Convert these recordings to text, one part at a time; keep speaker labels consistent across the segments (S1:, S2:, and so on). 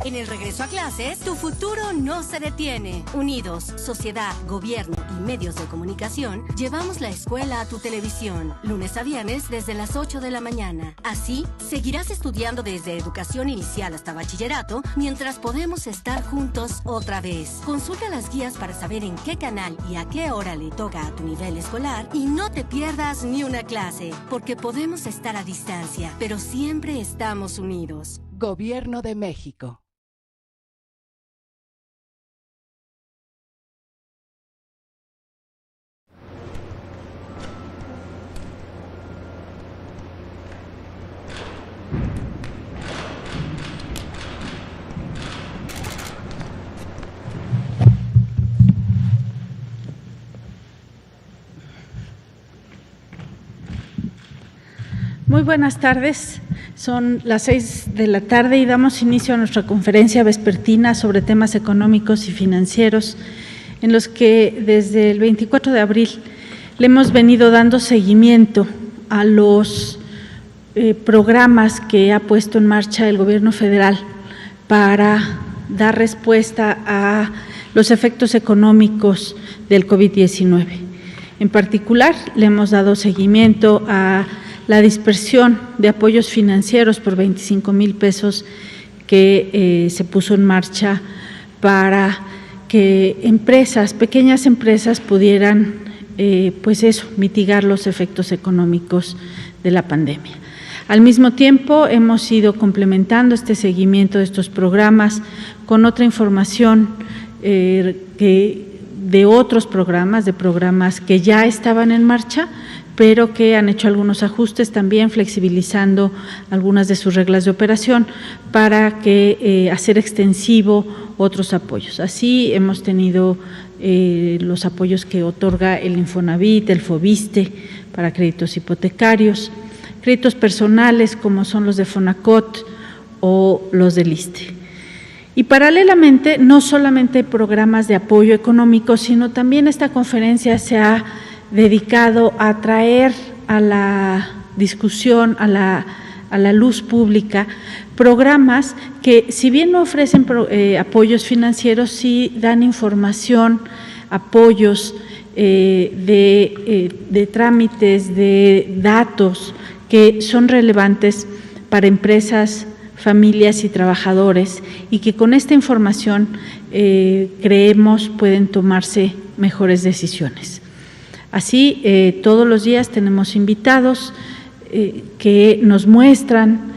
S1: En el regreso a clases, tu futuro no se detiene. Unidos, sociedad, gobierno y medios de comunicación, llevamos la escuela a tu televisión, lunes a viernes desde las 8 de la mañana. Así, seguirás estudiando desde educación inicial hasta bachillerato, mientras podemos estar juntos otra vez. Consulta las guías para saber en qué canal y a qué hora le toca a tu nivel escolar y no te pierdas ni una clase, porque podemos estar a distancia, pero siempre estamos unidos.
S2: Gobierno de México.
S3: Muy buenas tardes, son las 6 de la tarde y damos inicio a nuestra conferencia vespertina sobre temas económicos y financieros, en los que desde el 24 de abril le hemos venido dando seguimiento a los programas que ha puesto en marcha el Gobierno federal para dar respuesta a los efectos económicos del COVID-19. En particular, le hemos dado seguimiento a la dispersión de apoyos financieros por 25,000 pesos que se puso en marcha para que empresas, pequeñas empresas pudieran, mitigar los efectos económicos de la pandemia. Al mismo tiempo, hemos ido complementando este seguimiento de estos programas con otra información de otros programas, de programas que ya estaban en marcha, pero que han hecho algunos ajustes también, flexibilizando algunas de sus reglas de operación para que hacer extensivo otros apoyos. Así hemos tenido los apoyos que otorga el Infonavit, el Foviste para créditos hipotecarios, créditos personales como son los de Fonacot o los del ISSSTE. Y paralelamente, no solamente programas de apoyo económico, sino también esta conferencia se ha dedicado a traer a la discusión, a la luz pública, programas que, si bien no ofrecen apoyos financieros, sí dan información, apoyos de trámites, de datos que son relevantes para empresas, familias y trabajadores, y que con esta información creemos pueden tomarse mejores decisiones. Así, todos los días tenemos invitados que nos muestran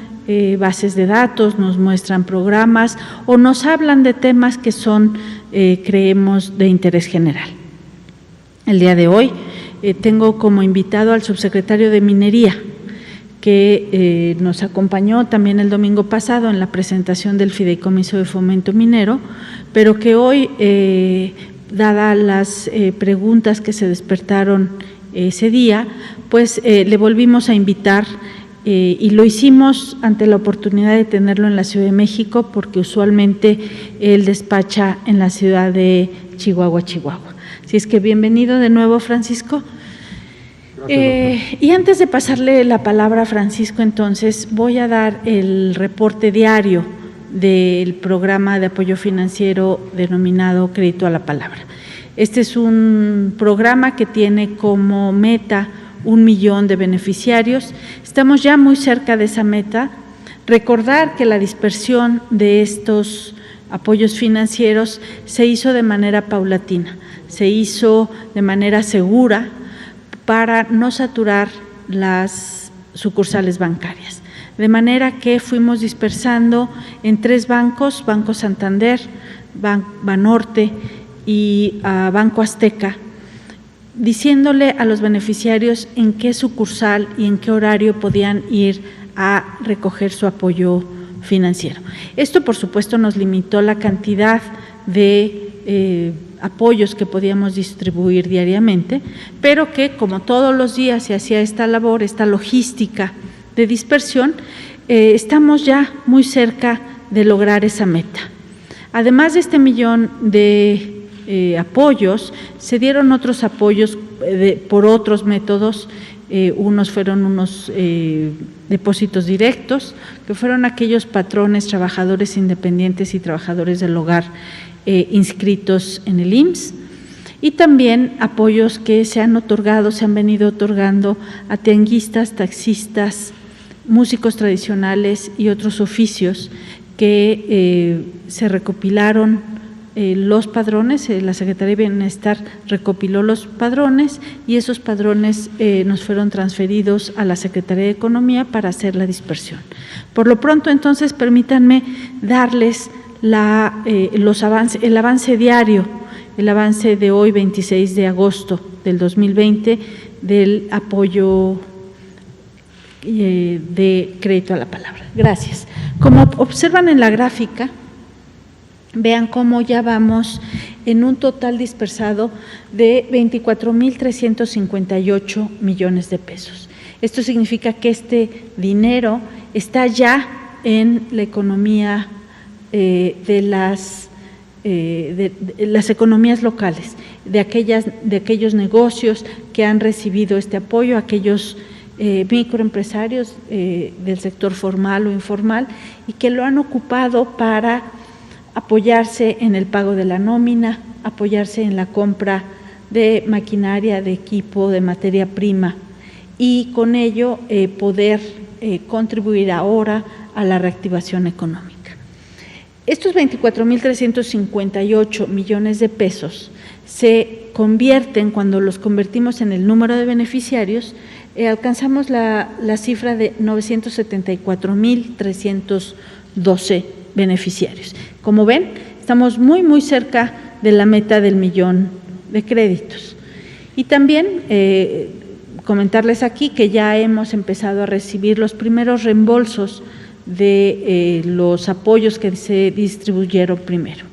S3: bases de datos, nos muestran programas o nos hablan de temas que son, creemos, de interés general. El día de hoy tengo como invitado al subsecretario de Minería, que nos acompañó también el domingo pasado en la presentación del Fideicomiso de Fomento Minero, pero que hoy, dadas las preguntas que se despertaron ese día, pues le volvimos a invitar y lo hicimos ante la oportunidad de tenerlo en la Ciudad de México, porque usualmente él despacha en la ciudad de Chihuahua. Así es que bienvenido de nuevo, Francisco. Y antes de pasarle la palabra a Francisco, entonces voy a dar el reporte diario del programa de apoyo financiero denominado Crédito a la Palabra. Este es un programa que tiene como meta 1 millón de beneficiarios. Estamos ya muy cerca de esa meta. Recordar que la dispersión de estos apoyos financieros se hizo de manera paulatina, se hizo de manera segura para no saturar las sucursales bancarias. De manera que fuimos dispersando en 3 bancos, Banco Santander, Banorte y Banco Azteca, diciéndole a los beneficiarios en qué sucursal y en qué horario podían ir a recoger su apoyo financiero. Esto, por supuesto, nos limitó la cantidad de apoyos que podíamos distribuir diariamente, pero que, como todos los días se hacía esta labor, esta logística de dispersión, estamos ya muy cerca de lograr esa meta. Además de este 1 millón de apoyos, se dieron otros apoyos por otros métodos. Unos fueron unos depósitos directos, que fueron aquellos patrones, trabajadores independientes y trabajadores del hogar inscritos en el IMSS, y también apoyos que se han venido otorgando a tianguistas, taxistas, músicos tradicionales y otros oficios que se recopilaron los padrones. La Secretaría de Bienestar recopiló los padrones y esos padrones nos fueron transferidos a la Secretaría de Economía para hacer la dispersión. Por lo pronto, entonces, permítanme darles el avance diario, el avance de hoy, 26 de agosto del 2020, del apoyo de crédito a la palabra. Gracias. Como observan en la gráfica, vean cómo ya vamos en un total dispersado de 24,358 millones de pesos. Esto significa que este dinero está ya en la economía de las economías locales, de aquellos negocios que han recibido este apoyo, aquellos microempresarios del sector formal o informal y que lo han ocupado para apoyarse en el pago de la nómina, apoyarse en la compra de maquinaria, de equipo, de materia prima y con ello poder contribuir ahora a la reactivación económica. Estos 24,358 millones de pesos se convierten, cuando los convertimos en el número de beneficiarios, alcanzamos la cifra de 974,312 beneficiarios. Como ven, estamos muy cerca de la meta del 1,000,000 de créditos. Y también comentarles aquí que ya hemos empezado a recibir los primeros reembolsos de los apoyos que se distribuyeron primero.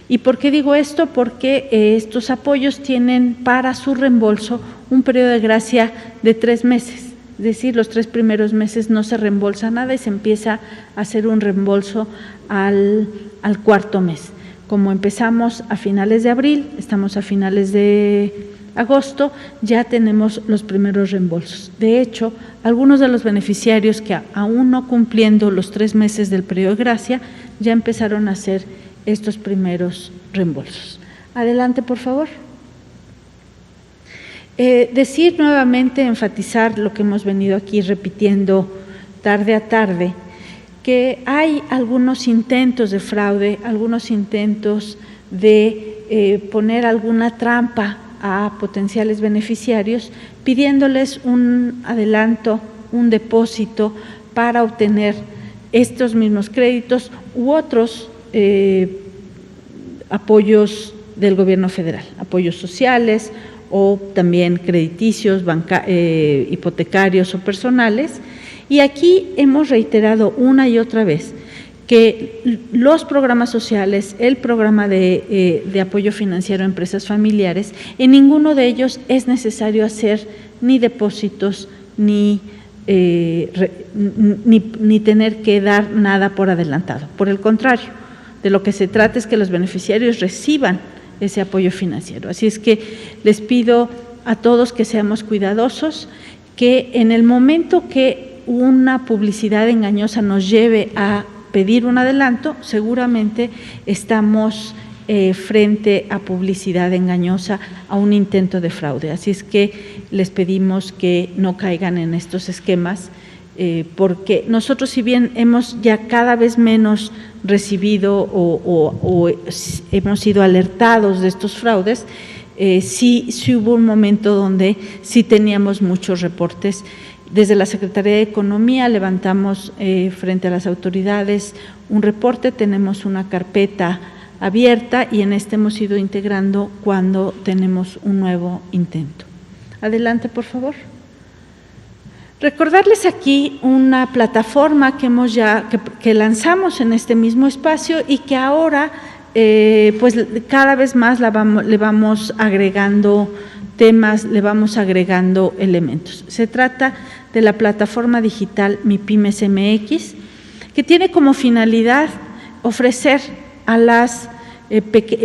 S3: ¿Y por qué digo esto? Porque estos apoyos tienen para su reembolso un periodo de gracia de 3 meses, es decir, los 3 primeros meses no se reembolsa nada y se empieza a hacer un reembolso al 4.º mes. Como empezamos a finales de abril, estamos a finales de agosto, ya tenemos los primeros reembolsos. De hecho, algunos de los beneficiarios que aún no cumpliendo los 3 meses del periodo de gracia, ya empezaron a hacer estos primeros reembolsos. Adelante, por favor. Decir nuevamente, enfatizar lo que hemos venido aquí repitiendo tarde a tarde, que hay algunos intentos de fraude, algunos intentos de poner alguna trampa a potenciales beneficiarios, pidiéndoles un adelanto, un depósito para obtener estos mismos créditos u otros apoyos del gobierno federal, apoyos sociales o también crediticios, hipotecarios o personales. Y aquí hemos reiterado una y otra vez que los programas sociales, el programa de apoyo financiero a empresas familiares, en ninguno de ellos es necesario hacer ni depósitos ni tener que dar nada por adelantado. Por el contrario, de lo que se trata es que los beneficiarios reciban ese apoyo financiero. Así es que les pido a todos que seamos cuidadosos, que en el momento que una publicidad engañosa nos lleve a pedir un adelanto, seguramente estamos frente a publicidad engañosa, a un intento de fraude. Así es que les pedimos que no caigan en estos esquemas, porque nosotros, si bien hemos ya cada vez menos recibido o hemos sido alertados de estos fraudes, sí hubo un momento donde sí teníamos muchos reportes. Desde la Secretaría de Economía levantamos frente a las autoridades un reporte, tenemos una carpeta abierta y en este hemos ido integrando cuando tenemos un nuevo intento. Adelante, por favor. Recordarles aquí una plataforma que lanzamos en este mismo espacio y que ahora pues cada vez más le vamos agregando temas, le vamos agregando elementos. Se trata de la plataforma digital Mi Pymes MX, que tiene como finalidad ofrecer a las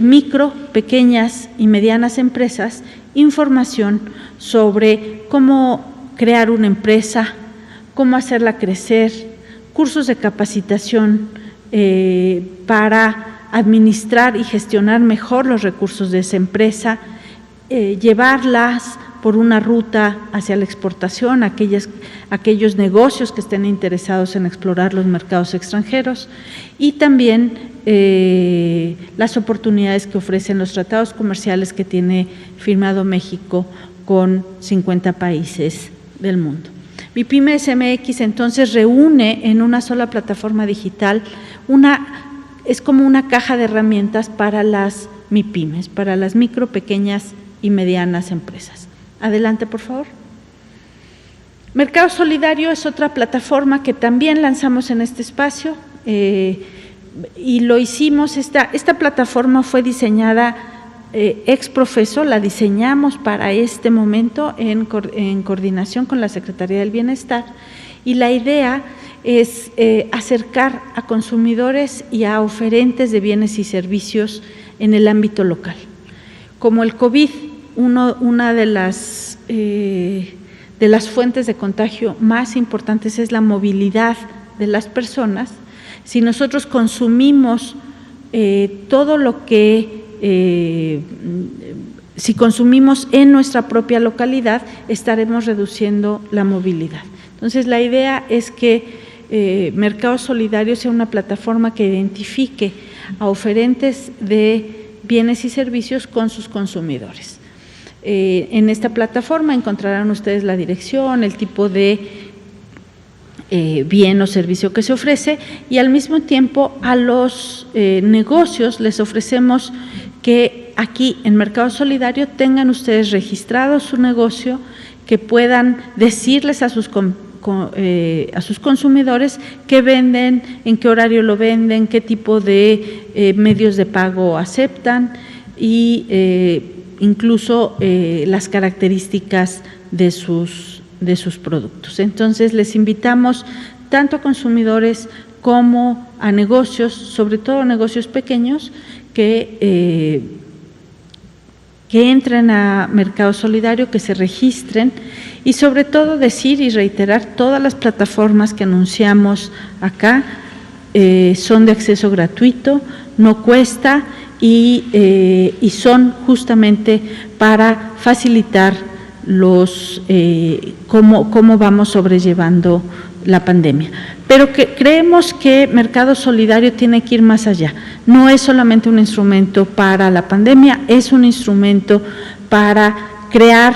S3: micro, pequeñas y medianas empresas información sobre cómo crear una empresa, cómo hacerla crecer, cursos de capacitación para administrar y gestionar mejor los recursos de esa empresa, llevarlas por una ruta hacia la exportación, aquellos negocios que estén interesados en explorar los mercados extranjeros, y también las oportunidades que ofrecen los tratados comerciales que tiene firmado México con 50 países del mundo. MIPYMES MX entonces reúne en una sola plataforma digital, es como una caja de herramientas para las MIPYMES, para las micro, pequeñas y medianas empresas. Adelante, por favor. Mercado Solidario es otra plataforma que también lanzamos en este espacio y lo hicimos, esta plataforma fue diseñada ex profeso, la diseñamos para este momento en coordinación con la Secretaría del Bienestar, y la idea es acercar a consumidores y a oferentes de bienes y servicios en el ámbito local. Como el COVID, una de las fuentes de contagio más importantes es la movilidad de las personas. Si nosotros consumimos todo lo que, si consumimos en nuestra propia localidad, estaremos reduciendo la movilidad. Entonces, la idea es que Mercado Solidario sea una plataforma que identifique a oferentes de bienes y servicios con sus consumidores. En esta plataforma encontrarán ustedes la dirección, el tipo de bien o servicio que se ofrece, y al mismo tiempo a los negocios les ofrecemos que aquí en Mercado Solidario tengan ustedes registrado su negocio, que puedan decirles a sus consumidores qué venden, en qué horario lo venden, qué tipo de medios de pago aceptan y incluso las características de sus productos. Entonces, les invitamos tanto a consumidores como a negocios, sobre todo a negocios pequeños, que entren a Mercado Solidario, que se registren, y sobre todo decir y reiterar, todas las plataformas que anunciamos acá son de acceso gratuito, no cuesta, y son justamente para facilitar cómo vamos sobrellevando la pandemia. Pero creemos que Mercado Solidario tiene que ir más allá. No es solamente un instrumento para la pandemia, es un instrumento para crear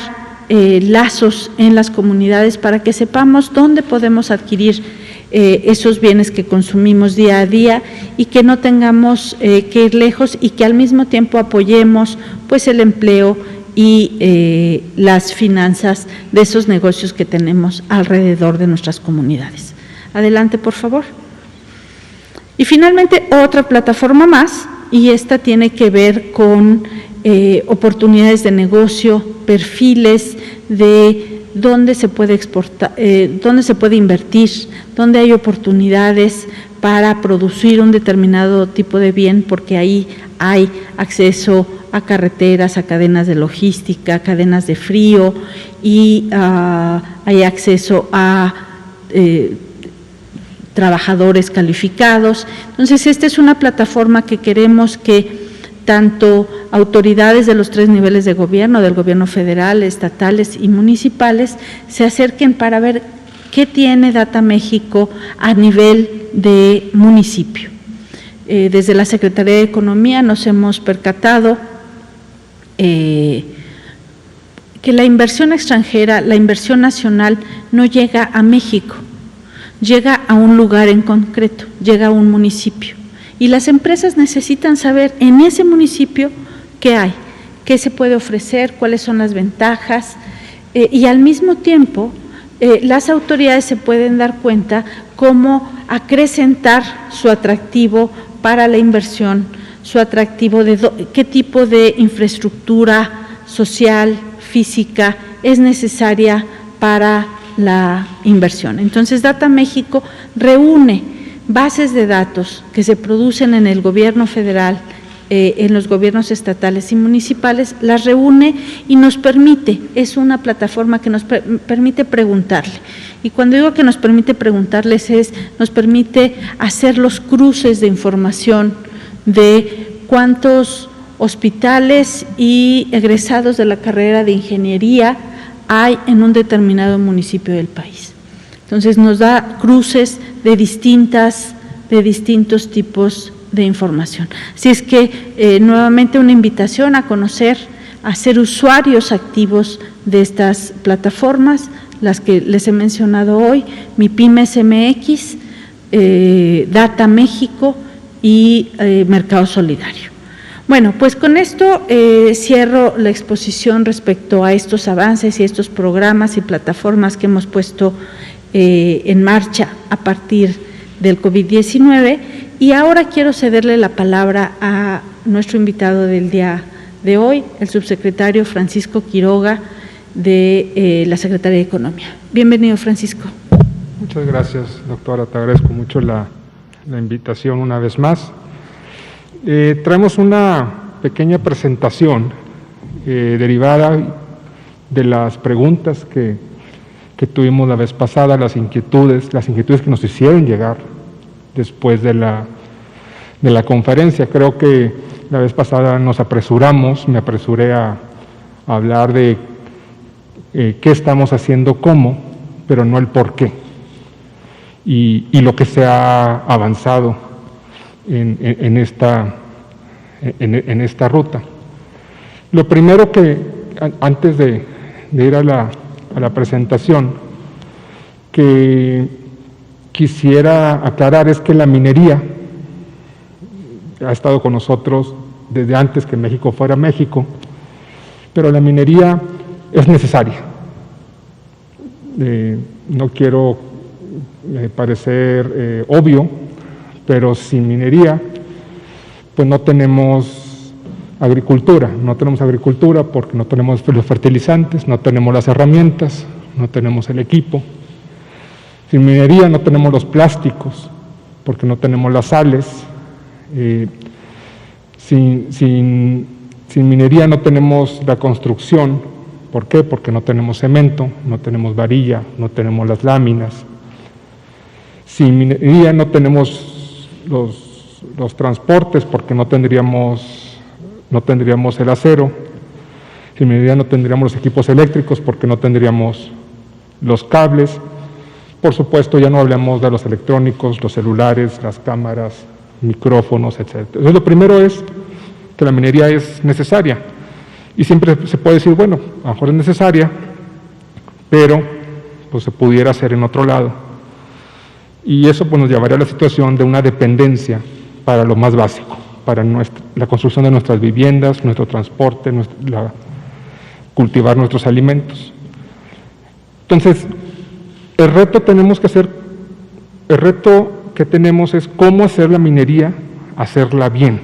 S3: lazos en las comunidades, para que sepamos dónde podemos adquirir esos bienes que consumimos día a día y que no tengamos que ir lejos, y que al mismo tiempo apoyemos pues el empleo y las finanzas de esos negocios que tenemos alrededor de nuestras comunidades. Adelante, por favor. Y finalmente, otra plataforma más, y esta tiene que ver con oportunidades de negocio, perfiles de dónde se puede exportar, dónde se puede invertir, dónde hay oportunidades para producir un determinado tipo de bien, porque ahí hay acceso a carreteras, a cadenas de logística, cadenas de frío, y hay acceso a trabajadores calificados. Entonces, esta es una plataforma que queremos que tanto autoridades de los 3 niveles de gobierno, del gobierno federal, estatales y municipales, se acerquen para ver qué tiene Data México a nivel de municipio. Desde la Secretaría de Economía nos hemos percatado que la inversión extranjera, la inversión nacional no llega a México, llega a un lugar en concreto, llega a un municipio. Y las empresas necesitan saber en ese municipio qué hay, qué se puede ofrecer, cuáles son las ventajas, y al mismo tiempo las autoridades se pueden dar cuenta cómo acrecentar su atractivo para la inversión, su atractivo de qué tipo de infraestructura social, física es necesaria para la inversión. Entonces, Data México reúne bases de datos que se producen en el gobierno federal, en los gobiernos estatales y municipales, las reúne y nos permite, es una plataforma que nos permite preguntarle, Y cuando digo que nos permite preguntarles nos permite hacer los cruces de información de cuántos hospitales y egresados de la carrera de ingeniería hay en un determinado municipio del país. Entonces nos da cruces de distintos tipos de información. Así es que nuevamente una invitación a conocer, a ser usuarios activos de estas plataformas, las que les he mencionado hoy, Mi Pymes MX, Data México y Mercado Solidario. Bueno, pues con esto cierro la exposición respecto a estos avances y estos programas y plataformas que hemos puesto en marcha a partir del COVID-19, y ahora quiero cederle la palabra a nuestro invitado del día de hoy, el subsecretario Francisco Quiroga de la Secretaría de Economía. Bienvenido, Francisco.
S4: Muchas gracias, doctora, te agradezco mucho la invitación una vez más. Traemos una pequeña presentación derivada de las preguntas que tuvimos la vez pasada, las inquietudes que nos hicieron llegar después de la conferencia. Creo que la vez pasada me apresuré a hablar de qué estamos haciendo, cómo, pero no el por qué, y lo que se ha avanzado en esta ruta. Lo primero que, antes de ir a la presentación, que quisiera aclarar es que la minería ha estado con nosotros desde antes que México fuera México, pero la minería es necesaria. No quiero parecer obvio, pero sin minería pues no tenemos agricultura. No tenemos agricultura porque no tenemos los fertilizantes, no tenemos las herramientas, no tenemos el equipo. Sin minería no tenemos los plásticos porque no tenemos las sales. Sin minería no tenemos la construcción. ¿Por qué? Porque no tenemos cemento, no tenemos varilla, no tenemos las láminas. Sin minería no tenemos los transportes porque no tendríamos el acero. Sin minería no tendríamos los equipos eléctricos porque no tendríamos los cables. Por supuesto, ya no hablamos de los electrónicos, los celulares, las cámaras, micrófonos, etc. Entonces, lo primero es que la minería es necesaria. Y siempre se puede decir, bueno, a lo mejor es necesaria, pero pues se pudiera hacer en otro lado. Y eso pues nos llevaría a la situación de una dependencia para lo más básico, para la construcción de nuestras viviendas, nuestro transporte, cultivar nuestros alimentos. Entonces, el reto que tenemos es cómo hacer la minería, hacerla bien,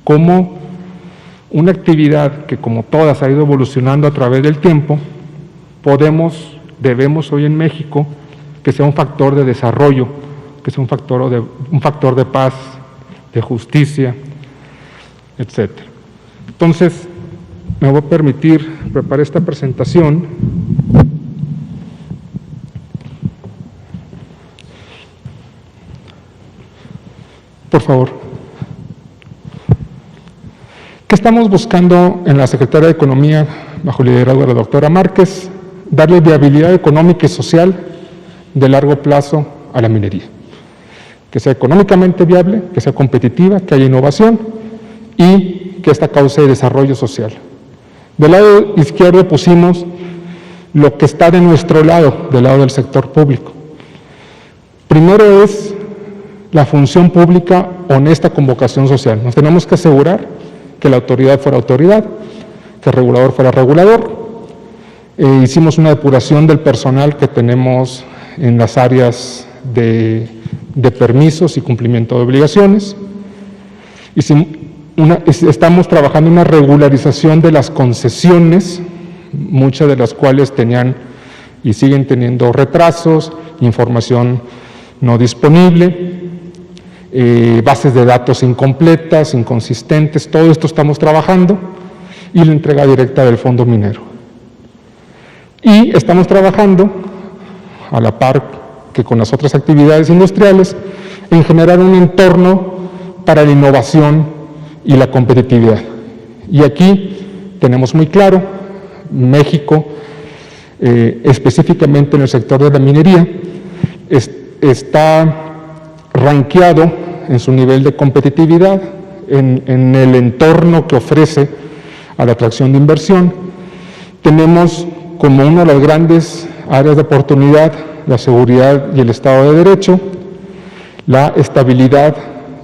S4: cómo una actividad que como todas ha ido evolucionando a través del tiempo, debemos hoy en México que sea un factor de desarrollo, que sea un factor de paz, de justicia, etc. Entonces, me voy a permitir preparar esta presentación. Por favor. ¿Qué estamos buscando en la Secretaría de Economía, bajo el liderazgo de la doctora Márquez? Darle viabilidad económica y social de largo plazo a la minería. Que sea económicamente viable, que sea competitiva, que haya innovación y que esta cause desarrollo social. Del lado izquierdo pusimos lo que está de nuestro lado, del lado del sector público. Primero es la función pública honesta con vocación social. Nos tenemos que asegurar que la autoridad fuera autoridad, que el regulador fuera regulador. Hicimos una depuración del personal que tenemos en las áreas de permisos y cumplimiento de obligaciones. Estamos trabajando en una regularización de las concesiones, muchas de las cuales tenían y siguen teniendo retrasos, información no disponible, bases de datos incompletas, inconsistentes. Todo esto estamos trabajando, y la entrega directa del fondo minero. Y estamos trabajando a la par que con las otras actividades industriales, en generar un entorno para la innovación y la competitividad. Y aquí tenemos muy claro, México, específicamente en el sector de la minería, está rankeado en su nivel de competitividad, en el entorno que ofrece a la atracción de inversión. Tenemos como una de las grandes áreas de oportunidad la seguridad y el Estado de Derecho, la estabilidad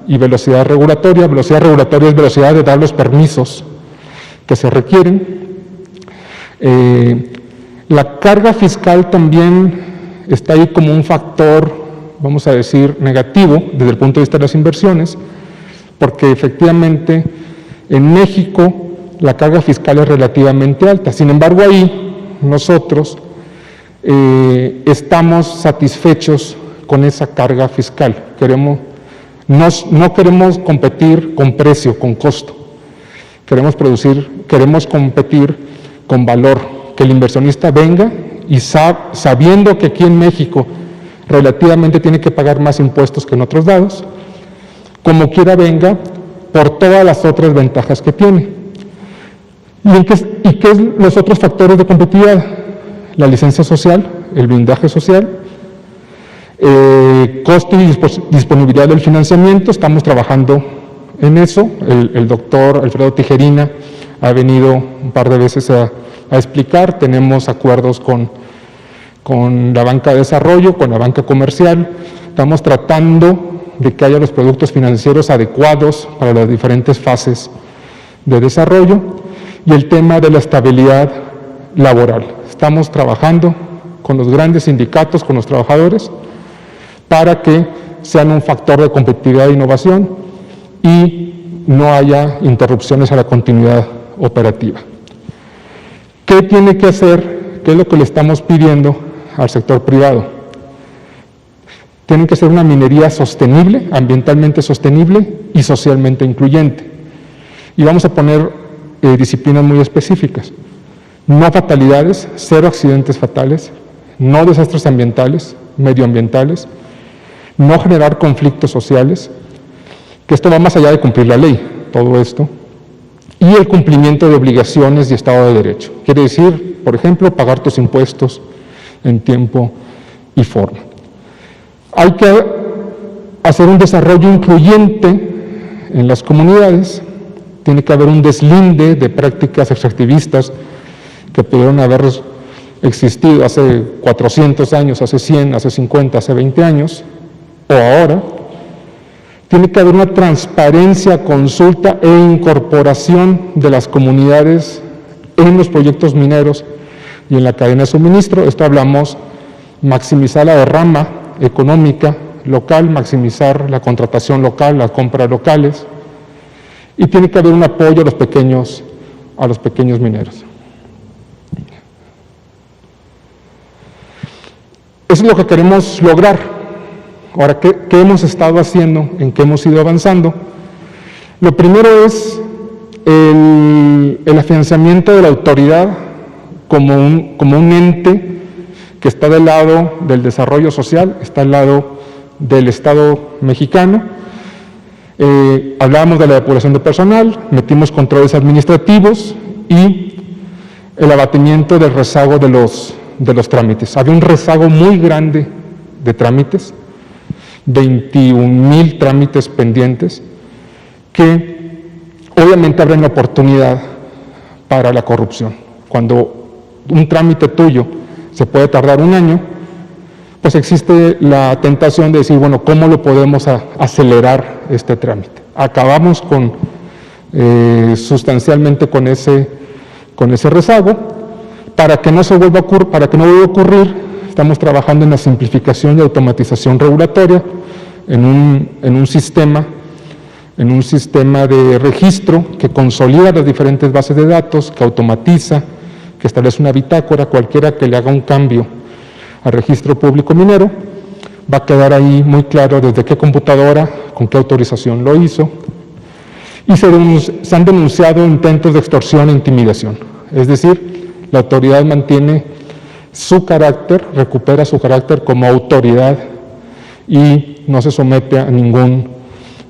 S4: y velocidad regulatoria. Velocidad regulatoria es velocidad de dar los permisos que se requieren. La carga fiscal también está ahí como un factor, vamos a decir, negativo desde el punto de vista de las inversiones, porque efectivamente en México la carga fiscal es relativamente alta. Sin embargo, ahí nosotros estamos satisfechos con esa carga fiscal. No queremos competir con precio, con costo. Queremos competir con valor, que el inversionista venga y sabiendo que aquí en México relativamente tiene que pagar más impuestos que en otros lados, como quiera venga, por todas las otras ventajas que tiene. ¿Y qué es los otros factores de competitividad? La licencia social, el blindaje social, costo y disponibilidad del financiamiento. Estamos trabajando en eso. El doctor Alfredo Tijerina ha venido un par de veces a explicar. Tenemos acuerdos con la banca de desarrollo, con la banca comercial. Estamos tratando de que haya los productos financieros adecuados para las diferentes fases de desarrollo, y el tema de la estabilidad laboral. Estamos trabajando con los grandes sindicatos, con los trabajadores, para que sean un factor de competitividad e innovación y no haya interrupciones a la continuidad operativa. ¿Qué tiene que hacer? ¿Qué es lo que le estamos pidiendo al sector privado? Tienen que ser una minería sostenible, ambientalmente sostenible y socialmente incluyente. Y vamos a poner disciplinas muy específicas. No fatalidades, 0 accidentes fatales, no desastres ambientales, medioambientales, no generar conflictos sociales, que esto va más allá de cumplir la ley, todo esto, y el cumplimiento de obligaciones y Estado de Derecho. Quiere decir, por ejemplo, pagar tus impuestos en tiempo y forma. Hay que hacer un desarrollo incluyente en las comunidades. Tiene que haber un deslinde de prácticas extractivistas que pudieron haber existido hace 400 años, hace 100, hace 50, hace 20 años, o ahora. Tiene que haber una transparencia, consulta e incorporación de las comunidades en los proyectos mineros y en la cadena de suministro. Esto hablamos, maximizar la derrama económica local, maximizar la contratación local, las compras locales, y tiene que haber un apoyo a los pequeños mineros. Eso es lo que queremos lograr. Ahora, ¿qué hemos estado haciendo? ¿En qué hemos ido avanzando? Lo primero es el afianzamiento de la autoridad como un ente que está del lado del desarrollo social, está al lado del Estado mexicano. Hablábamos de la depuración de personal, metimos controles administrativos y el abatimiento del rezago de los trámites. Había un rezago muy grande de trámites, 21,000 trámites pendientes, que obviamente abren oportunidad para la corrupción. Cuando un trámite tuyo se puede tardar 1 año, pues existe la tentación de decir, bueno, ¿cómo lo podemos acelerar este trámite? Acabamos sustancialmente con ese rezago. Para que no vuelva a ocurrir, estamos trabajando en la simplificación y automatización regulatoria, en un sistema de registro que consolida las diferentes bases de datos, que automatiza, que establece una bitácora. Cualquiera que le haga un cambio al registro público minero va a quedar ahí muy claro desde qué computadora, con qué autorización lo hizo, y se han denunciado intentos de extorsión e intimidación. Es decir, la autoridad mantiene su carácter, recupera su carácter como autoridad y no se somete a ningún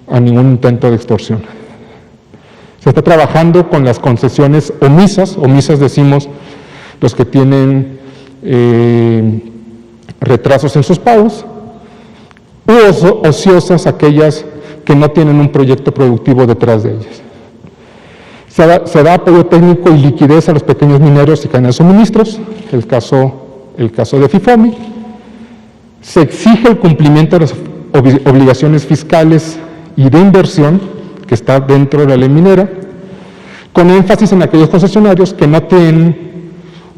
S4: intento de extorsión. Se está trabajando con las concesiones omisas decimos los que tienen retrasos en sus pagos, u ociosas aquellas que no tienen un proyecto productivo detrás de ellas. Se da apoyo técnico y liquidez a los pequeños mineros y cadenas de suministros, el caso de FIFOMI. Se exige el cumplimiento de las obligaciones fiscales y de inversión que está dentro de la ley minera, con énfasis en aquellos concesionarios que no tienen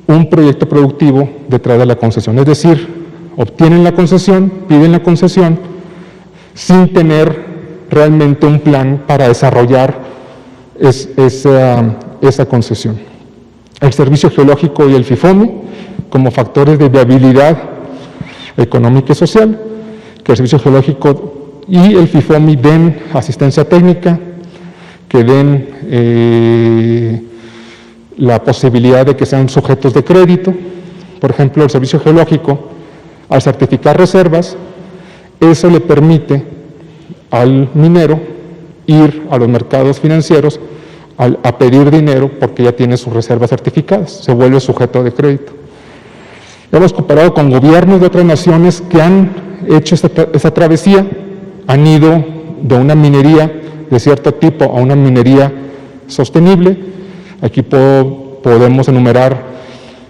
S4: un proyecto productivo detrás de la concesión, es decir, obtienen la concesión, piden la concesión, sin tener realmente un plan para desarrollar esa concesión. El Servicio Geológico y el FIFOMI como factores de viabilidad económica y social, que el Servicio Geológico y el FIFOMI den asistencia técnica, que den la posibilidad de que sean sujetos de crédito. Por ejemplo, el Servicio Geológico, al certificar reservas, eso le permite al minero ir a los mercados financieros a pedir dinero porque ya tiene sus reservas certificadas, se vuelve sujeto de crédito. Hemos cooperado con gobiernos de otras naciones que han hecho esa travesía, han ido de una minería de cierto tipo a una minería sostenible. Aquí podemos enumerar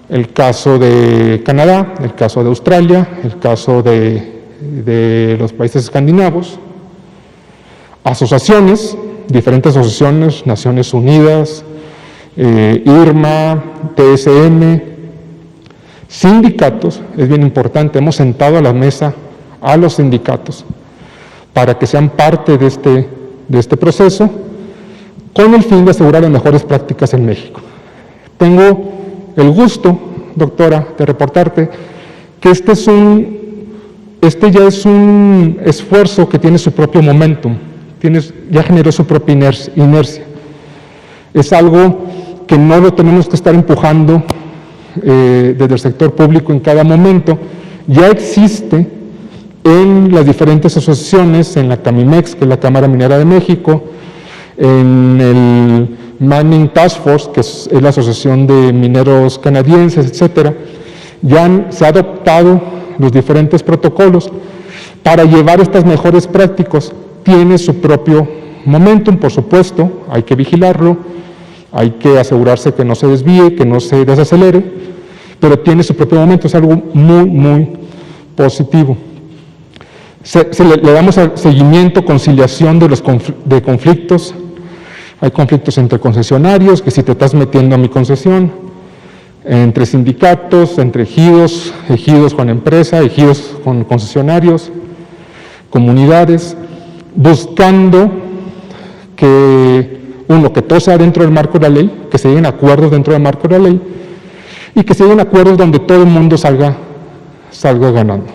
S4: el caso de Canadá, el caso de Australia, el caso de los países escandinavos. Asociaciones, diferentes asociaciones, Naciones Unidas, IRMA, TSM, sindicatos, es bien importante, hemos sentado a la mesa a los sindicatos para que sean parte de este proceso, con el fin de asegurar las mejores prácticas en México. Tengo el gusto, doctora, de reportarte que este ya es un esfuerzo que tiene su propio momentum, ya generó su propia inercia. Es algo que no lo tenemos que estar empujando desde el sector público en cada momento, ya existe en las diferentes asociaciones, en la CAMIMEX, que es la Cámara Minera de México, en el Mining Task Force, que es la Asociación de Mineros Canadienses, etcétera. Ya se han adoptado los diferentes protocolos para llevar estas mejores prácticas. Tiene su propio momentum, por supuesto, hay que vigilarlo, hay que asegurarse que no se desvíe, que no se desacelere, pero tiene su propio momento, es algo muy, muy positivo. Le damos seguimiento, conciliación de conflictos. Hay conflictos entre concesionarios, que si te estás metiendo a mi concesión, entre sindicatos, entre ejidos con empresa, ejidos con concesionarios, comunidades, buscando que todo sea dentro del marco de la ley, que se lleguen acuerdos dentro del marco de la ley y que se lleguen acuerdos donde todo el mundo salga ganando.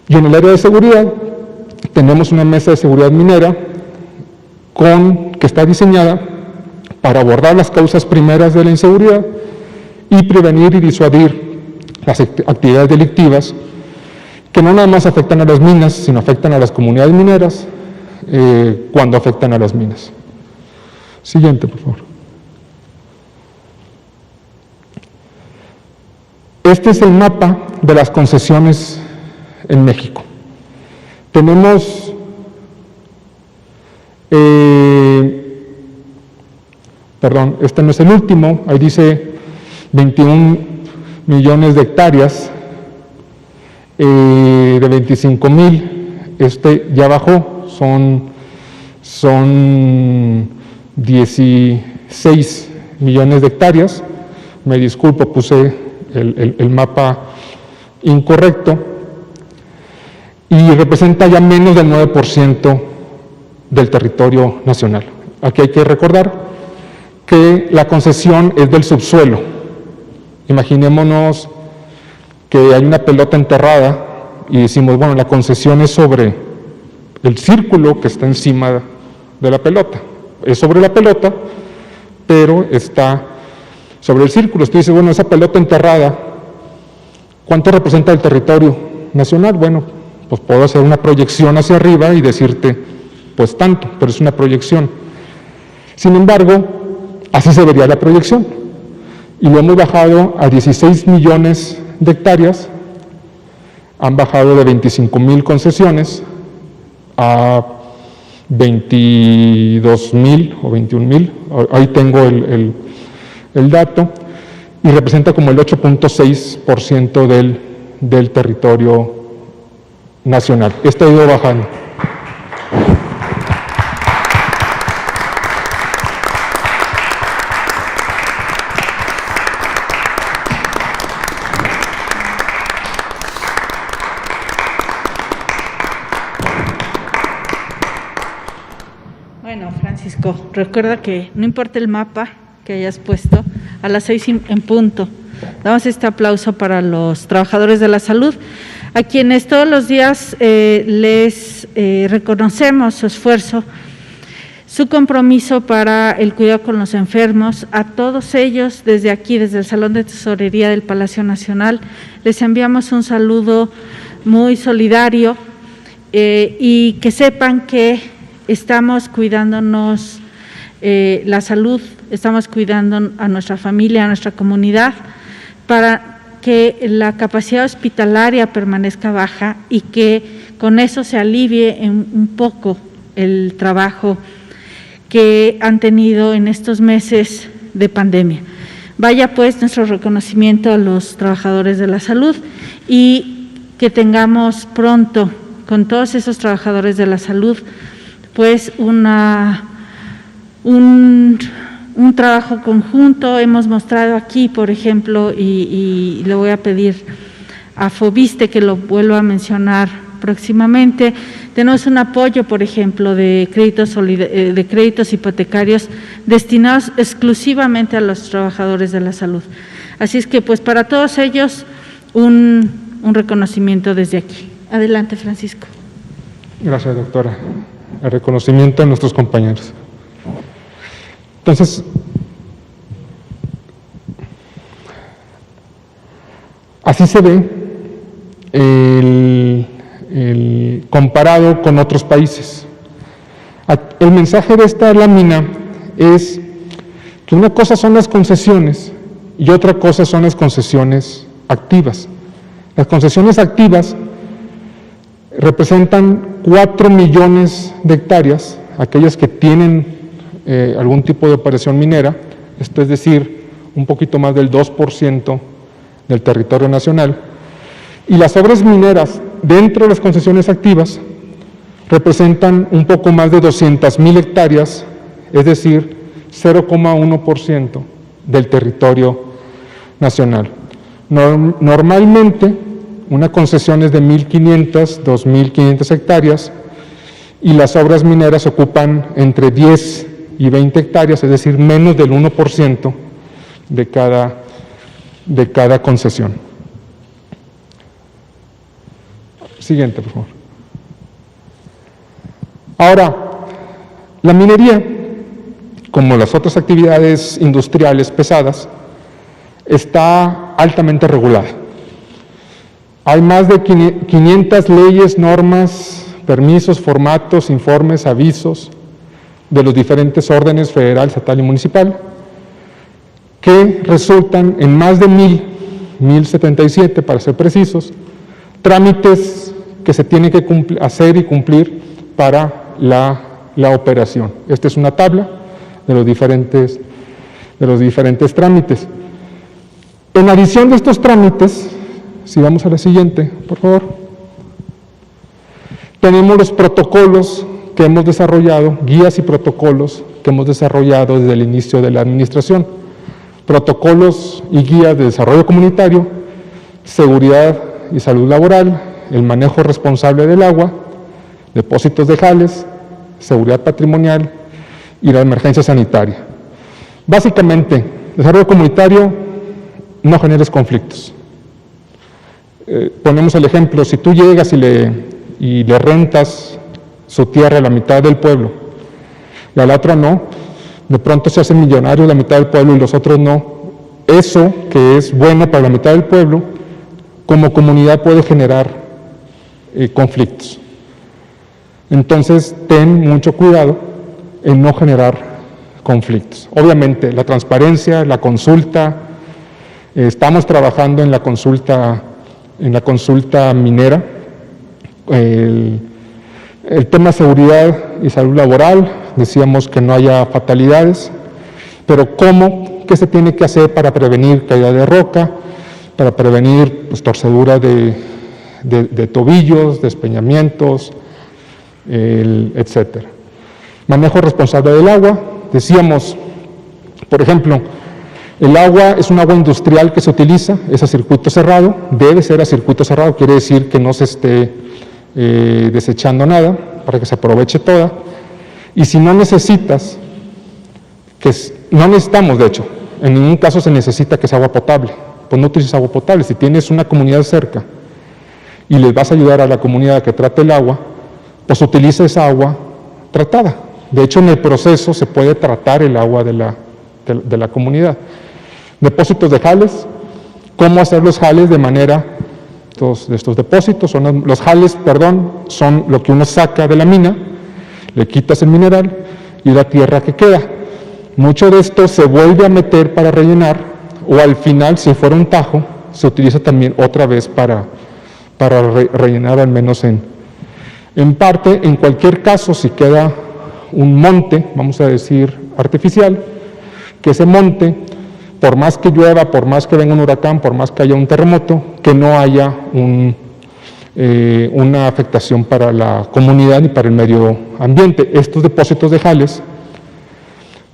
S4: Y en el área de seguridad tenemos una mesa de seguridad minera que está diseñada para abordar las causas primeras de la inseguridad y prevenir y disuadir las actividades delictivas que no nada más afectan a las minas, sino afectan a las comunidades mineras cuando afectan a las minas. Siguiente, por favor. Este es el mapa de las concesiones en México. Tenemos este no es el último, ahí dice 21 millones de hectáreas, de 25,000, ya bajó, son 16 millones de hectáreas, me disculpo, puse el mapa incorrecto, y representa ya menos del 9% del territorio nacional. Aquí hay que recordar que la concesión es del subsuelo. Imaginémonos que hay una pelota enterrada y decimos, bueno, la concesión es sobre el círculo que está encima de la pelota. Es sobre la pelota, pero está sobre el círculo. Usted dice, bueno, esa pelota enterrada ¿Cuánto representa el territorio nacional? Bueno, pues puedo hacer una proyección hacia arriba y decirte, pues tanto, pero es una proyección. Sin embargo, así se vería la proyección. Y lo hemos bajado a 16 millones de hectáreas, han bajado de 25,000 concesiones a 22,000 o 21,000, ahí tengo el dato, y representa como el 8.6% del territorio nacional. Este ha ido bajando.
S3: Bueno, Francisco, recuerda que no importa el mapa que hayas puesto, a las 6 en punto. Damos este aplauso para los trabajadores de la salud, a quienes todos los días les reconocemos su esfuerzo, su compromiso para el cuidado con los enfermos. A todos ellos, desde aquí, desde el Salón de Tesorería del Palacio Nacional, les enviamos un saludo muy solidario y que sepan que estamos cuidándonos la salud, estamos cuidando a nuestra familia, a nuestra comunidad, para que la capacidad hospitalaria permanezca baja y que con eso se alivie un poco el trabajo que han tenido en estos meses de pandemia. Vaya pues nuestro reconocimiento a los trabajadores de la salud y que tengamos pronto con todos esos trabajadores de la salud pues un trabajo conjunto. Hemos mostrado aquí, por ejemplo, y le voy a pedir a Fobiste que lo vuelva a mencionar próximamente, tenemos un apoyo, por ejemplo, de créditos hipotecarios destinados exclusivamente a los trabajadores de la salud. Así es que, pues, para todos ellos, un reconocimiento desde aquí. Adelante, Francisco.
S4: Gracias, doctora. El reconocimiento a nuestros compañeros. Entonces, así se ve comparado con otros países. El mensaje de esta lámina es que una cosa son las concesiones y otra cosa son las concesiones activas. Las concesiones activas representan 4 millones de hectáreas, aquellas que tienen algún tipo de operación minera, esto es decir, un poquito más del 2% del territorio nacional, y las obras mineras dentro de las concesiones activas representan un poco más de 200,000 hectáreas, es decir, 0,1% del territorio nacional. Normalmente, una concesión es de 1,500, 2,500 hectáreas y las obras mineras ocupan entre 10 y 20 hectáreas, es decir, menos del 1% de cada concesión. Siguiente, por favor. Ahora, la minería, como las otras actividades industriales pesadas, está altamente regulada. Hay más de 500 leyes, normas, permisos, formatos, informes, avisos de los diferentes órdenes federal, estatal y municipal, que resultan en más de 1,077 para ser precisos, trámites que se tienen que hacer y cumplir para la operación. Esta es una tabla de los diferentes trámites. En adición de estos trámites, si vamos a la siguiente, por favor, tenemos los protocolos que hemos desarrollado, guías y protocolos que hemos desarrollado desde el inicio de la administración. Protocolos y guías de desarrollo comunitario, seguridad y salud laboral, el manejo responsable del agua, depósitos de jales, seguridad patrimonial y la emergencia sanitaria. Básicamente, desarrollo comunitario, no generes conflictos. Ponemos el ejemplo, si tú llegas y le rentas su tierra a la mitad del pueblo y a la otra no, de pronto se hace millonario la mitad del pueblo y los otros no. Eso que es bueno para la mitad del pueblo como comunidad puede generar conflictos. Entonces, ten mucho cuidado en no generar conflictos. Obviamente, la transparencia, la consulta, estamos trabajando en la consulta minera, el tema de seguridad y salud laboral, decíamos que no haya fatalidades, pero ¿qué se tiene que hacer para prevenir caída de roca, para prevenir torcedura de tobillos, despeñamientos, etcétera? Manejo responsable del agua, decíamos, por ejemplo, el agua es un agua industrial que se utiliza, es a circuito cerrado, debe ser a circuito cerrado, quiere decir que no se esté desechando nada, para que se aproveche toda, y si no necesitas, no necesitamos de hecho, en ningún caso se necesita que sea agua potable, pues no utilices agua potable. Si tienes una comunidad cerca y les vas a ayudar a la comunidad a que trate el agua, pues utiliza esa agua tratada. De hecho, en el proceso se puede tratar el agua de la comunidad. Depósitos de jales, ¿cómo hacer los jales de manera, de estos depósitos, los jales, son lo que uno saca de la mina, le quitas el mineral y la tierra que queda. Mucho de esto se vuelve a meter para rellenar, o al final, si fuera un tajo, se utiliza también otra vez para rellenar, al menos en parte. En cualquier caso, si queda un monte, vamos a decir artificial, que ese monte, por más que llueva, por más que venga un huracán, por más que haya un terremoto, que no haya una afectación para la comunidad ni para el medio ambiente. Estos depósitos de jales,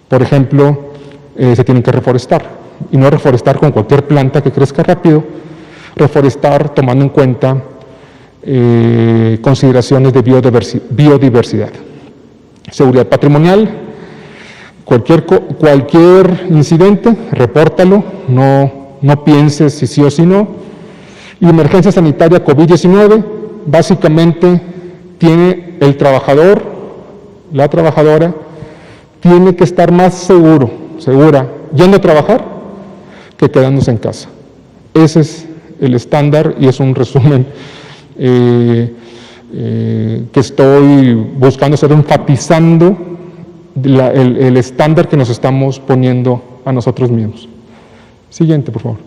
S4: por ejemplo, se tienen que reforestar, y no reforestar con cualquier planta que crezca rápido, reforestar tomando en cuenta consideraciones de biodiversidad. Seguridad patrimonial, cualquier incidente, repórtalo, no pienses si sí o si no. Y emergencia sanitaria COVID-19, básicamente tiene el trabajador, la trabajadora, tiene que estar más segura, yendo a trabajar, que quedándose en casa. Ese es el estándar y es un resumen que estoy buscando hacer, enfatizando el estándar que nos estamos poniendo a nosotros mismos. Siguiente, por favor.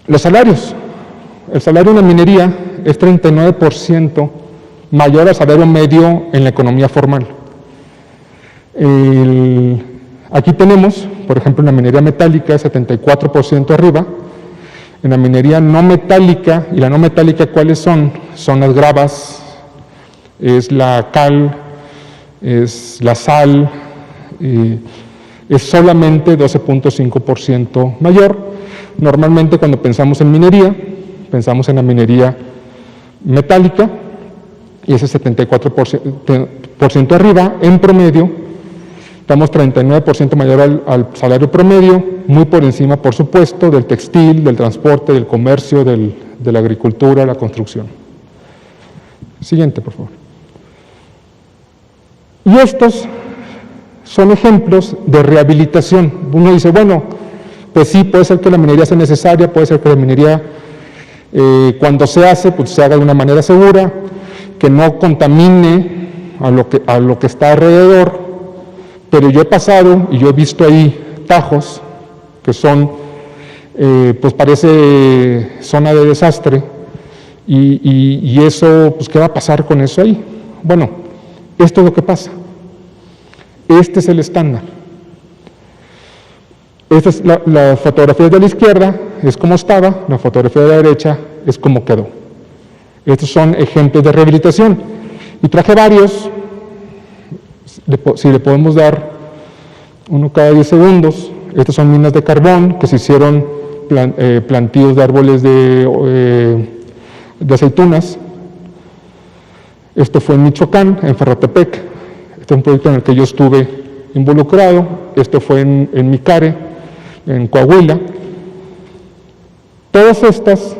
S4: Los salarios. El salario en la minería es 39% mayor al salario medio en la economía formal. Aquí tenemos, por ejemplo, en la minería metálica, 74% arriba. En la minería no metálica, y la no metálica, ¿cuáles son? Son las gravas, es la cal, es la sal, es solamente 12.5% mayor. Normalmente cuando pensamos en minería, pensamos en la minería metálica, y ese 74% arriba. En promedio, estamos 39% mayor al salario promedio, muy por encima, por supuesto, del textil, del transporte, del comercio, de la agricultura, la construcción. Siguiente, por favor. Y estos son ejemplos de rehabilitación. Uno dice, bueno, pues sí, puede ser que la minería sea necesaria, puede ser que la minería, cuando se hace, pues se haga de una manera segura, que no contamine a lo que está alrededor. Pero yo he pasado y yo he visto ahí tajos que son, pues parece zona de desastre, y eso, pues ¿qué va a pasar con eso ahí? Bueno, esto es lo que pasa. Este es el estándar. Esta es la fotografía de la izquierda, es como estaba, la fotografía de la derecha es como quedó. Estos son ejemplos de rehabilitación. Y traje varios. Si le podemos dar uno cada 10 segundos, estas son minas de carbón que se hicieron plantíos de árboles de aceitunas. Esto fue en Michoacán, en Ferrotepec. Este es un proyecto en el que yo estuve involucrado. Esto fue en Micare, en Coahuila. Todas estos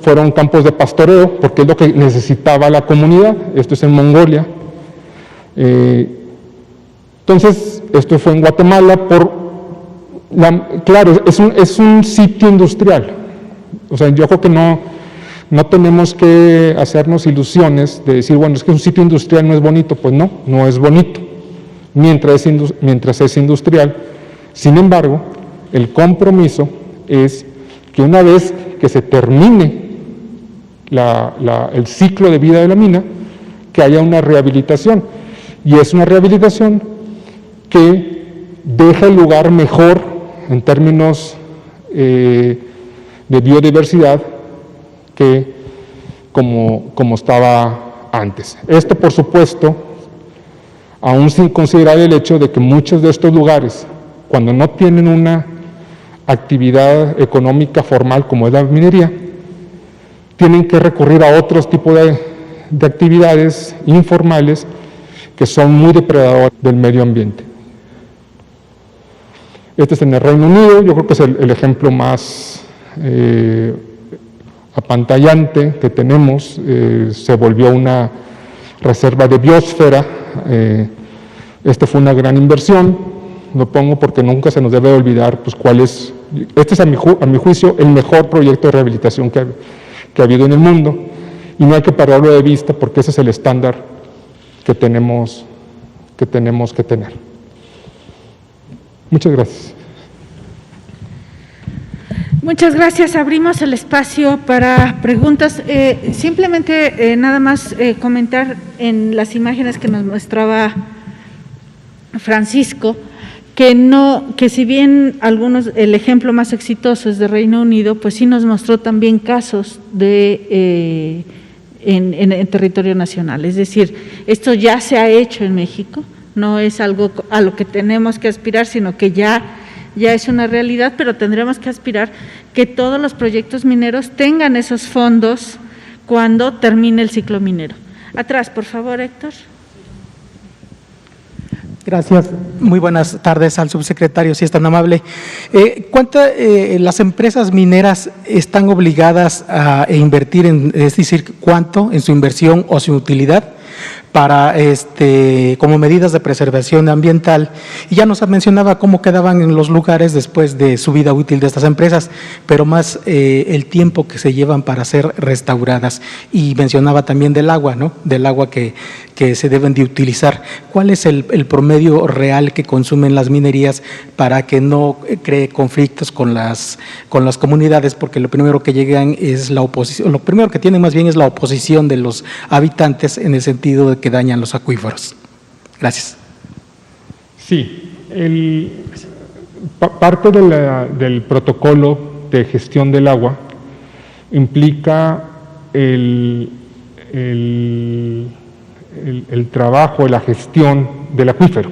S4: fueron campos de pastoreo, porque es lo que necesitaba la comunidad. Esto es en Mongolia. Entonces, esto fue en Guatemala por Claro, es un sitio industrial. O sea, yo creo que no tenemos que hacernos ilusiones de decir, bueno, es que un sitio industrial no es bonito. Pues no es bonito, mientras es industrial. Sin embargo, el compromiso es que una vez que se termine el ciclo de vida de la mina, que haya una rehabilitación. Y es una rehabilitación que deja el lugar mejor en términos de biodiversidad que como estaba antes. Esto, por supuesto, aún sin considerar el hecho de que muchos de estos lugares, cuando no tienen una actividad económica formal como es la minería, tienen que recurrir a otros tipos de actividades informales que son muy depredadoras del medio ambiente. Este es en el Reino Unido, yo creo que es el ejemplo más apantallante que tenemos. Se volvió una reserva de biosfera. Esta fue una gran inversión, lo pongo porque nunca se nos debe olvidar pues, cuál es. Este es a mi juicio el mejor proyecto de rehabilitación que ha habido en el mundo, y no hay que perderlo de vista porque ese es el estándar que tenemos que tener. Muchas gracias.
S3: Muchas gracias. Abrimos el espacio para preguntas. Simplemente nada más comentar en las imágenes que nos mostraba Francisco, que si bien el ejemplo más exitoso es de Reino Unido, pues sí nos mostró también casos en territorio nacional. Es decir, esto ya se ha hecho en México, no es algo a lo que tenemos que aspirar, sino que ya es una realidad, pero tendremos que aspirar que todos los proyectos mineros tengan esos fondos cuando termine el ciclo minero. Atrás, por favor, Héctor.
S5: Gracias. Muy buenas tardes al subsecretario, si es tan amable. ¿Las empresas mineras están obligadas a invertir, es decir, cuánto en su inversión o su utilidad para como medidas de preservación ambiental? Y ya nos mencionaba cómo quedaban en los lugares después de su vida útil de estas empresas, pero más el tiempo que se llevan para ser restauradas. Y mencionaba también del agua, ¿no? Del agua que se deben de utilizar. ¿Cuál es el promedio real que consumen las minerías para que no cree conflictos con las comunidades? Porque lo primero que llegan es la oposición, lo primero que tienen más bien es la oposición de los habitantes en el sentido de que dañan los acuíferos. Gracias.
S4: Sí, parte del protocolo de gestión del agua implica el trabajo, la gestión del acuífero.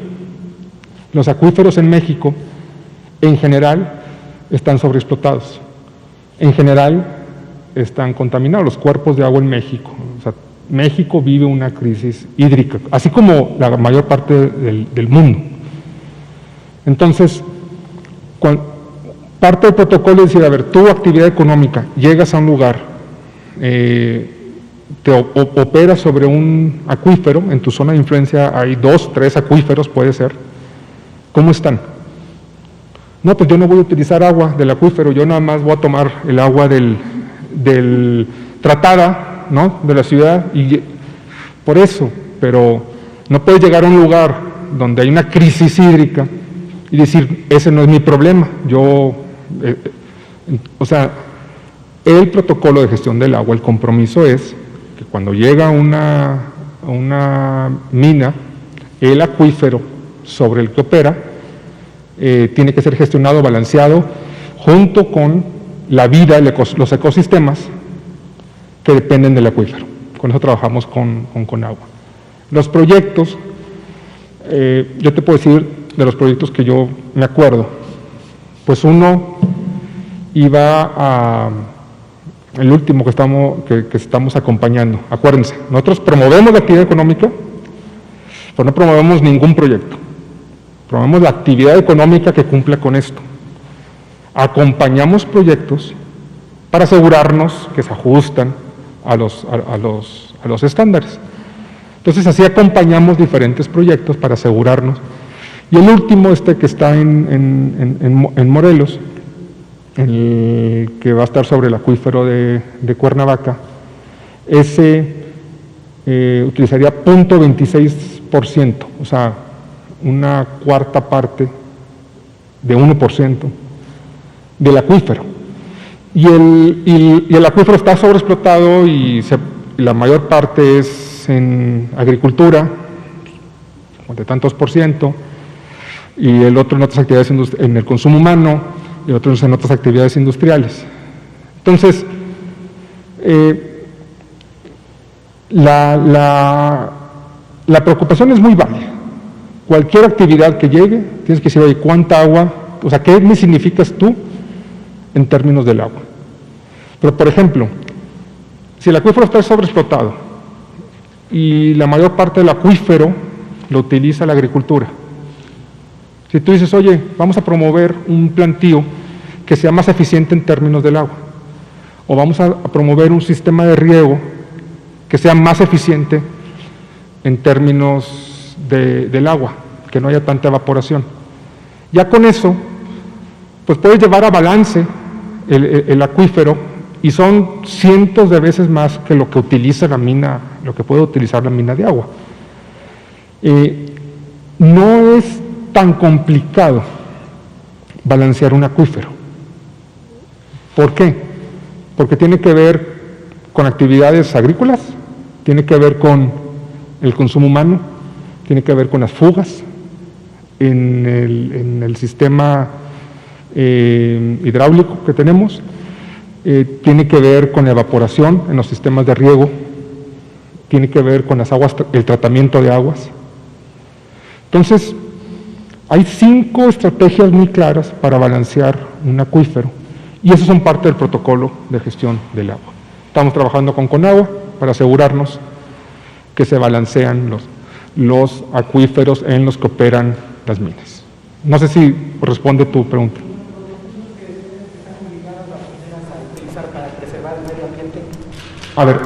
S4: Los acuíferos en México, en general, están sobreexplotados. En general, están contaminados los cuerpos de agua en México. O sea, México vive una crisis hídrica, así como la mayor parte del mundo. Entonces, parte del protocolo es decir, a ver, tu actividad económica, llegas a un lugar, te operas sobre un acuífero, en tu zona de influencia hay 2, 3 acuíferos, puede ser. ¿Cómo están? No, pues yo no voy a utilizar agua del acuífero, yo nada más voy a tomar el agua del tratada, ¿no?, de la ciudad, y por eso, pero no puedes llegar a un lugar donde hay una crisis hídrica y decir, ese no es mi problema, o sea, el protocolo de gestión del agua, el compromiso es que cuando llega una mina, el acuífero sobre el que opera tiene que ser gestionado, balanceado, junto con la vida, los ecosistemas que dependen del acuífero. Con eso trabajamos con agua. Los proyectos, yo te puedo decir de los proyectos que yo me acuerdo, pues uno iba el último que estamos acompañando. Acuérdense, nosotros promovemos la actividad económica, pero no promovemos ningún proyecto. Promovemos la actividad económica que cumpla con esto. Acompañamos proyectos para asegurarnos que se ajustan a los estándares. Entonces, así acompañamos diferentes proyectos para asegurarnos Y el último, que está en Morelos, el que va a estar sobre el acuífero de Cuernavaca, ese utilizaría 0.26%, o sea, una cuarta parte de 1% del acuífero. Y el acuífero está sobreexplotado y la mayor parte es en agricultura, de tantos por ciento, y el otro en otras actividades en el consumo humano, y otros en otras actividades industriales. Entonces, la preocupación es muy válida. Cualquier actividad que llegue, tienes que decir, oye, ¿cuánta agua? O sea, ¿qué me significas tú en términos del agua? Pero, por ejemplo, si el acuífero está sobreexplotado y la mayor parte del acuífero lo utiliza la agricultura, si tú dices, oye, vamos a promover un plantío que sea más eficiente en términos del agua, o vamos a promover un sistema de riego que sea más eficiente en términos del agua, que no haya tanta evaporación. Ya con eso, pues puedes llevar a balance el acuífero, y son cientos de veces más que lo que utiliza la mina, lo que puede utilizar la mina de agua. No es tan complicado balancear un acuífero. ¿Por qué? Porque tiene que ver con actividades agrícolas, tiene que ver con el consumo humano, tiene que ver con las fugas en el sistema hidráulico que tenemos, tiene que ver con la evaporación en los sistemas de riego, tiene que ver con las aguas, el tratamiento de aguas. Entonces, hay 5 estrategias muy claras para balancear un acuífero, y esos son parte del protocolo de gestión del agua. Estamos trabajando con Conagua para asegurarnos que se balancean los acuíferos en los que operan las minas. No sé si responde tu pregunta. A ver,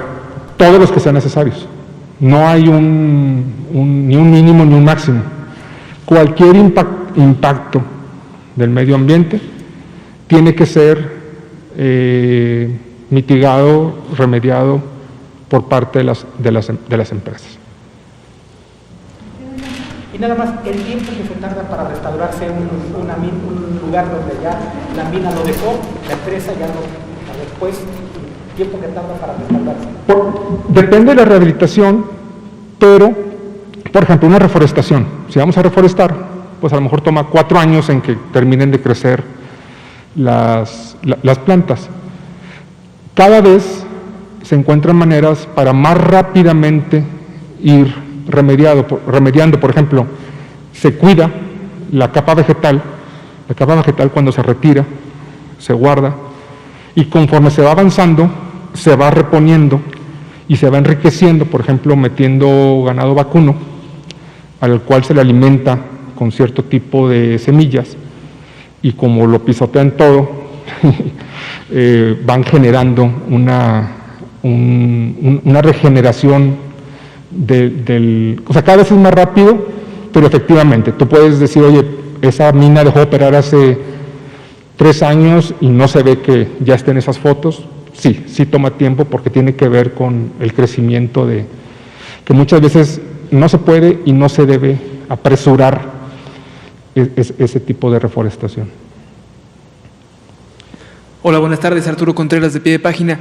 S4: todos los que sean necesarios. No hay ni un mínimo ni un máximo. Cualquier impacto del medio ambiente tiene que ser mitigado, remediado por parte de las empresas.
S5: Y nada más, el tiempo que se tarda para restaurarse un lugar donde ya la mina lo dejó, la empresa ya no, después, el tiempo que tarda para restaurarse.
S4: Depende de la rehabilitación, pero, por ejemplo, una reforestación. Si vamos a reforestar, pues a lo mejor toma 4 años en que terminen de crecer las plantas. Cada vez se encuentran maneras para más rápidamente ir remediando. Por ejemplo, se cuida la capa vegetal cuando se retira, se guarda, y conforme se va avanzando, se va reponiendo y se va enriqueciendo, por ejemplo, metiendo ganado vacuno, al cual se le alimenta con cierto tipo de semillas, y como lo pisotean todo, van generando una regeneración o sea, cada vez es más rápido, pero efectivamente, tú puedes decir, oye, esa mina dejó de operar hace 3 años y no se ve que ya estén esas fotos. Sí toma tiempo, porque tiene que ver con el crecimiento que muchas veces no se puede y no se debe apresurar ese tipo de reforestación.
S6: Hola, buenas tardes, Arturo Contreras de Pie de Página.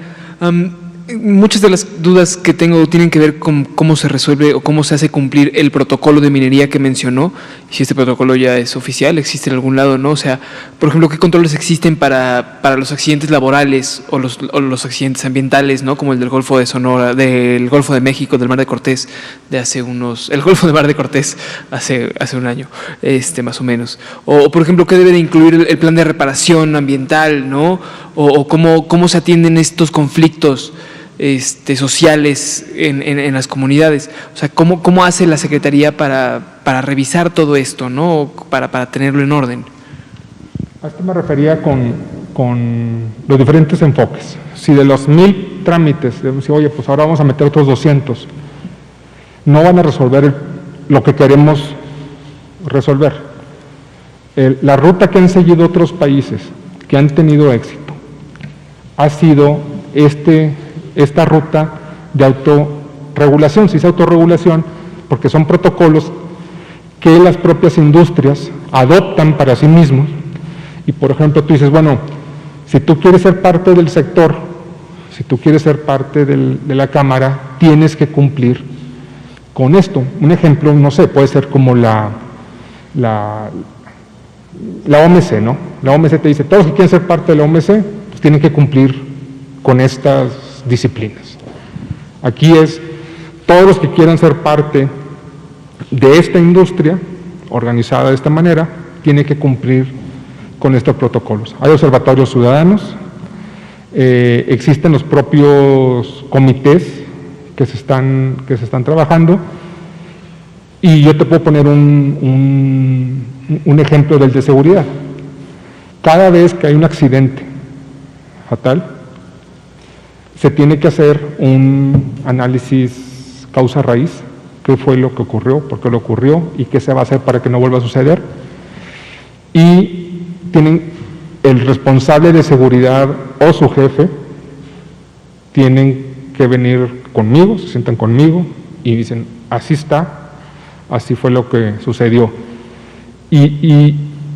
S6: Muchas de las dudas que tengo tienen que ver con cómo se resuelve o cómo se hace cumplir el protocolo de minería que mencionó, si este protocolo ya es oficial, existe en algún lado, ¿no? O sea, por ejemplo, ¿qué controles existen para los accidentes laborales o los accidentes ambientales, ¿no? Como el del Golfo de Sonora, del Golfo de México, del Mar de Cortés, el Golfo de Mar de Cortés hace un año, más o menos. O por ejemplo, ¿qué debe de incluir el plan de reparación ambiental, ¿no? O cómo se atienden estos conflictos sociales en las comunidades. O sea, ¿cómo hace la Secretaría para revisar todo esto, ¿no? Para tenerlo en orden.
S4: A esto me refería con los diferentes enfoques. Si de los 1000 trámites, oye, pues ahora vamos a meter otros 200, no van a resolver lo que queremos resolver. La ruta que han seguido otros países que han tenido éxito ha sido esta ruta de autorregulación. Se dice autorregulación porque son protocolos que las propias industrias adoptan para sí mismos. Y por ejemplo, tú dices, bueno, si tú quieres ser parte del sector, si tú quieres ser parte de la Cámara, tienes que cumplir con esto. Un ejemplo, no sé, puede ser como la OMC, ¿no? La OMC te dice, todos los que quieren ser parte de la OMC, pues tienen que cumplir con estas disciplinas. Aquí es, todos los que quieran ser parte de esta industria, organizada de esta manera, tienen que cumplir con estos protocolos. Hay observatorios ciudadanos, existen los propios comités que se están trabajando, y yo te puedo poner un ejemplo del de seguridad. Cada vez que hay un accidente fatal, se tiene que hacer un análisis causa-raíz, qué fue lo que ocurrió, por qué lo ocurrió y qué se va a hacer para que no vuelva a suceder. Y tienen el responsable de seguridad o su jefe, tienen que venir conmigo, se sientan conmigo y dicen, así está, así fue lo que sucedió. Y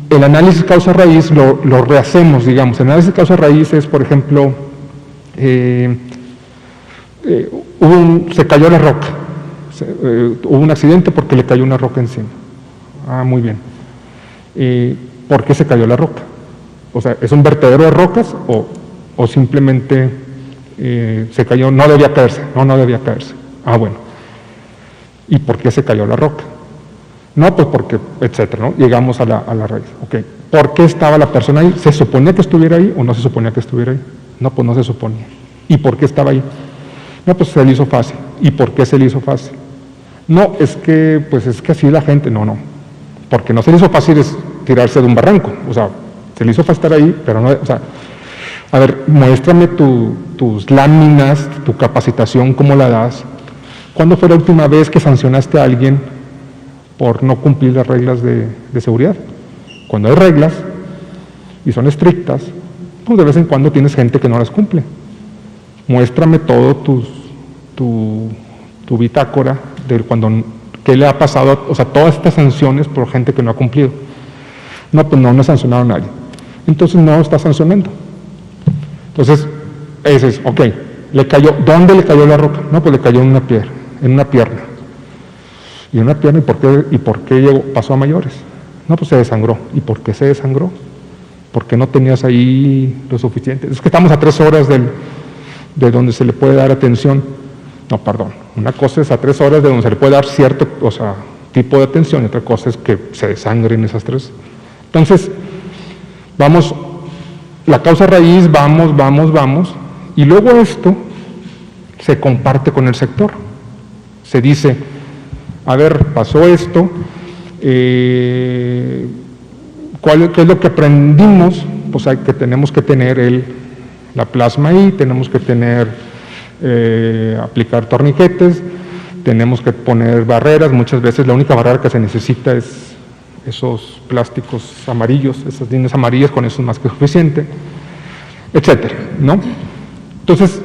S4: el análisis causa-raíz lo rehacemos, digamos. El análisis causa-raíz es, por ejemplo, se cayó la roca, hubo un accidente porque le cayó una roca encima. Ah, muy bien. ¿Por qué se cayó la roca? O sea, ¿es un vertedero de rocas o simplemente se cayó, no debía caerse? No debía caerse. Ah, bueno. ¿Y por qué se cayó la roca? No, pues porque, etcétera, ¿no? Llegamos a la raíz. Ok. ¿Por qué estaba la persona ahí? ¿Se suponía que estuviera ahí o no se suponía que estuviera ahí? No, pues no se suponía. ¿Y por qué estaba ahí? No, pues se le hizo fácil. ¿Y por qué se le hizo fácil? No, es que así la gente. No. Porque no se le hizo fácil es tirarse de un barranco. O sea, se le hizo fácil estar ahí, pero no, o sea, a ver, muéstrame tus láminas, tu capacitación, cómo la das. ¿Cuándo fue la última vez que sancionaste a alguien por no cumplir las reglas de seguridad? Cuando hay reglas y son estrictas, pues de vez en cuando tienes gente que no las cumple. Muéstrame todo tu bitácora de qué le ha pasado, o sea, todas estas sanciones por gente que no ha cumplido. No, pues no sancionaron a nadie. Entonces no está sancionando. Entonces, ese es, ok, ¿dónde le cayó la roca? No, pues le cayó en una pierna. ¿Y en una pierna? ¿Y por qué pasó a mayores? No, pues se desangró. ¿Y por qué se desangró? Porque no tenías ahí lo suficiente. Es que estamos a 3 horas de donde se le puede dar atención. No, perdón. Una cosa es a 3 horas de donde se le puede dar cierto, o sea, tipo de atención, y otra cosa es que se desangre en esas 3. Entonces, vamos, la causa raíz, vamos, y luego esto se comparte con el sector. Se dice, a ver, pasó esto, ¿qué es lo que aprendimos? Pues tenemos que tener la plasma ahí, tenemos que aplicar torniquetes, tenemos que poner barreras. Muchas veces la única barrera que se necesita es esos plásticos amarillos, esas líneas amarillas, con eso es más que suficiente, etcétera, ¿no? Entonces,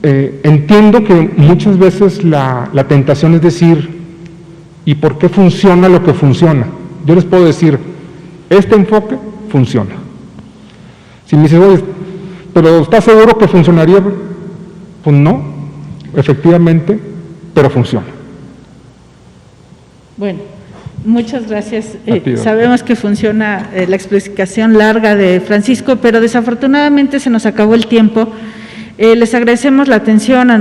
S4: entiendo que muchas veces la tentación es decir, ¿y por qué funciona lo que funciona? Yo les puedo decir, este enfoque funciona. Si me dices, oye, ¿pero estás seguro que funcionaría? Pues no, efectivamente, pero funciona.
S3: Bueno, muchas gracias. Sabemos que funciona la explicación larga de Francisco, pero desafortunadamente se nos acabó el tiempo. Les agradecemos la atención a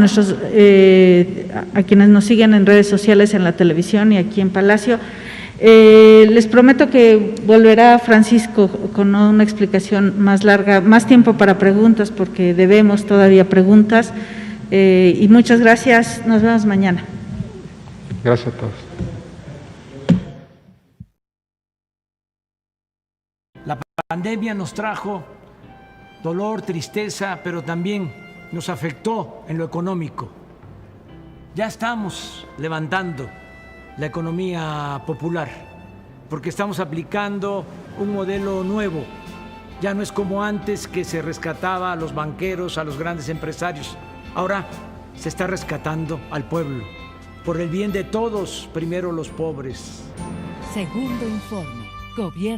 S3: quienes nos siguen en redes sociales, en la televisión y aquí en Palacio. Les prometo que volverá Francisco con una explicación más larga, más tiempo para preguntas, porque debemos todavía preguntas. Y muchas gracias. Nos vemos mañana.
S4: Gracias a todos.
S7: La pandemia nos trajo dolor, tristeza, pero también nos afectó en lo económico. Ya estamos levantando la economía popular porque estamos aplicando un modelo nuevo. Ya no es como antes, que se rescataba a los banqueros, a los grandes empresarios. Ahora se está rescatando al pueblo. Por el bien de todos, primero los pobres.
S2: Segundo informe. Gobierno.